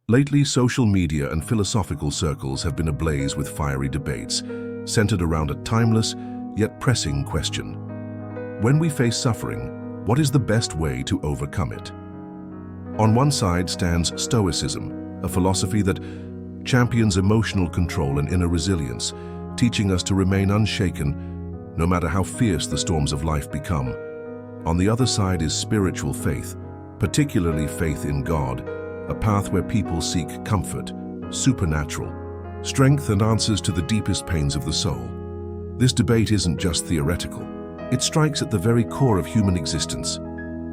Lately, social media and philosophical circles have been ablaze with fiery debates, centered around a timeless, yet pressing question. When we face suffering, what is the best way to overcome it? On one side stands Stoicism, a philosophy that champions emotional control and inner resilience, teaching us to remain unshaken, no matter how fierce the storms of life become. On the other side is spiritual faith, particularly faith in God, a path where people seek comfort, supernatural strength and answers to the deepest pains of the soul. This debate isn't just theoretical. It strikes at the very core of human existence.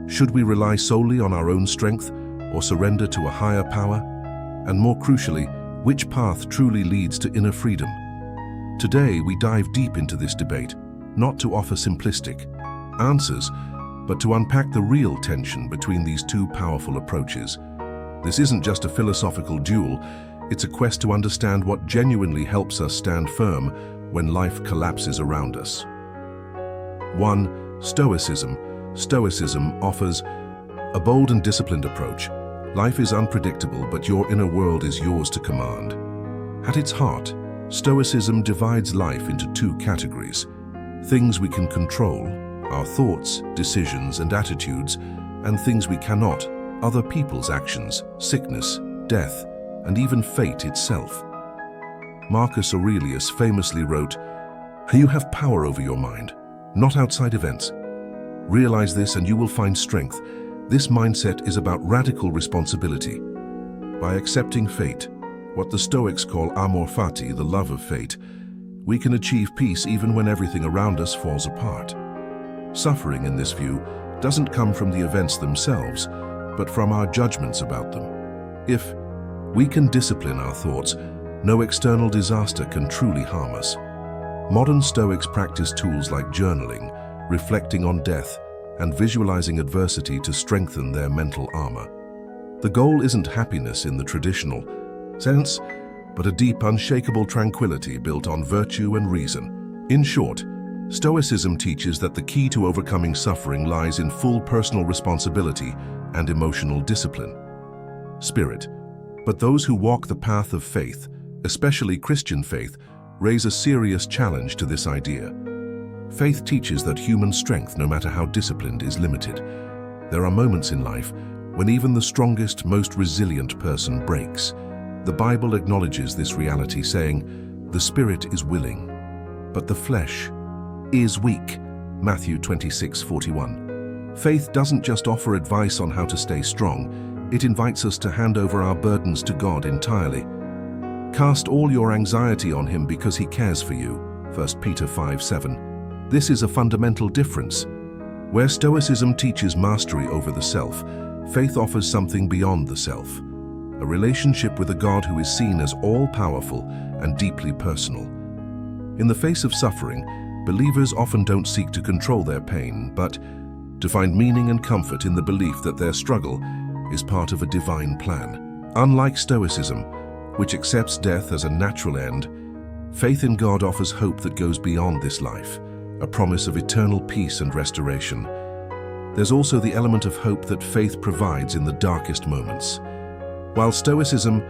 Should we rely solely on our own strength or surrender to a higher power? And more crucially, which path truly leads to inner freedom? Today, we dive deep into this debate, not to offer simplistic answers, but to unpack the real tension between these two powerful approaches. This isn't just a philosophical duel, it's a quest to understand what genuinely helps us stand firm when life collapses around us. 1. Stoicism. Stoicism offers a bold and disciplined approach. Life is unpredictable, but your inner world is yours to command. At its heart, Stoicism divides life into two categories: things we can control, our thoughts, decisions, and attitudes, and things we cannot, other people's actions, sickness, death, and even fate itself. Marcus Aurelius famously wrote, "You have power over your mind, not outside events. Realize this and you will find strength." This mindset is about radical responsibility. By accepting fate, what the Stoics call amor fati, the love of fate, we can achieve peace even when everything around us falls apart. Suffering, in this view, doesn't come from the events themselves, but from our judgments about them. If we can discipline our thoughts, no external disaster can truly harm us. Modern Stoics practice tools like journaling, reflecting on death, and visualizing adversity to strengthen their mental armor. The goal isn't happiness in the traditional sense, but a deep, unshakable tranquility built on virtue and reason. In short, Stoicism teaches that the key to overcoming suffering lies in full personal responsibility and emotional discipline. Spirit. But those who walk the path of faith, especially Christian faith, raise a serious challenge to this idea. Faith teaches that human strength, no matter how disciplined, is limited. There are moments in life when even the strongest, most resilient person breaks. The Bible acknowledges this reality, saying, "The spirit is willing, but the flesh is weak." Matthew 26:41. Faith doesn't just offer advice on how to stay strong, it invites us to hand over our burdens to God entirely. Cast all your anxiety on Him because He cares for you. 1 Peter 5:7. This is a fundamental difference. Where Stoicism teaches mastery over the self, faith offers something beyond the self, a relationship with a God who is seen as all-powerful and deeply personal. In the face of suffering, believers often don't seek to control their pain, but to find meaning and comfort in the belief that their struggle is part of a divine plan. Unlike Stoicism, which accepts death as a natural end, faith in God offers hope that goes beyond this life, a promise of eternal peace and restoration. There's also the element of hope that faith provides in the darkest moments. While Stoicism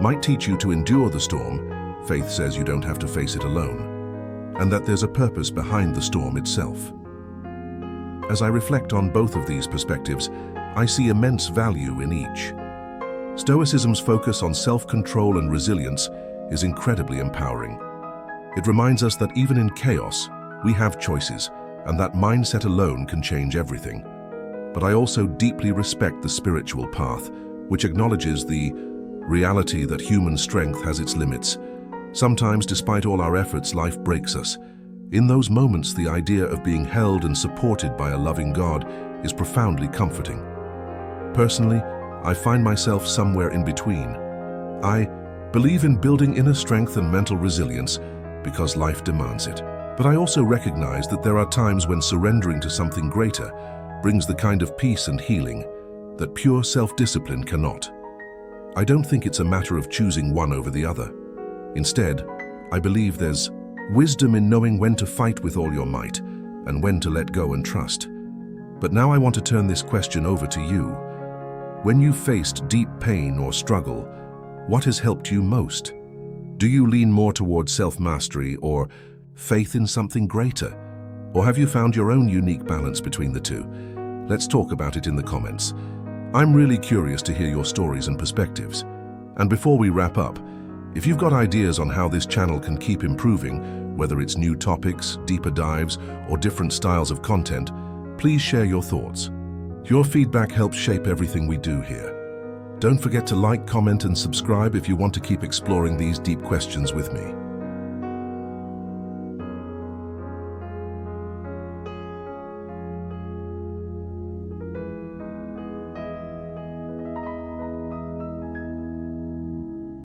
might teach you to endure the storm, faith says you don't have to face it alone, and that there's a purpose behind the storm itself. As I reflect on both of these perspectives, I see immense value in each. Stoicism's focus on self-control and resilience is incredibly empowering. It reminds us that even in chaos, we have choices, and that mindset alone can change everything. But I also deeply respect the spiritual path, which acknowledges the reality that human strength has its limits. Sometimes, despite all our efforts, life breaks us. In those moments, the idea of being held and supported by a loving God is profoundly comforting. Personally, I find myself somewhere in between. I believe in building inner strength and mental resilience because life demands it. But I also recognize that there are times when surrendering to something greater brings the kind of peace and healing that pure self-discipline cannot. I don't think it's a matter of choosing one over the other. Instead, I believe there's wisdom in knowing when to fight with all your might and when to let go and trust. But now I want to turn this question over to you. When you've faced deep pain or struggle, What has helped you most? Do you lean more towards self-mastery or faith in something greater? Or have you found your own unique balance between the two? Let's talk about it in the comments. I'm really curious to hear your stories and perspectives. And before we wrap up, if you've got ideas on how this channel can keep improving, whether it's new topics, deeper dives, or different styles of content, please share your thoughts. Your feedback helps shape everything we do here. Don't forget to like, comment, and subscribe if you want to keep exploring these deep questions with me.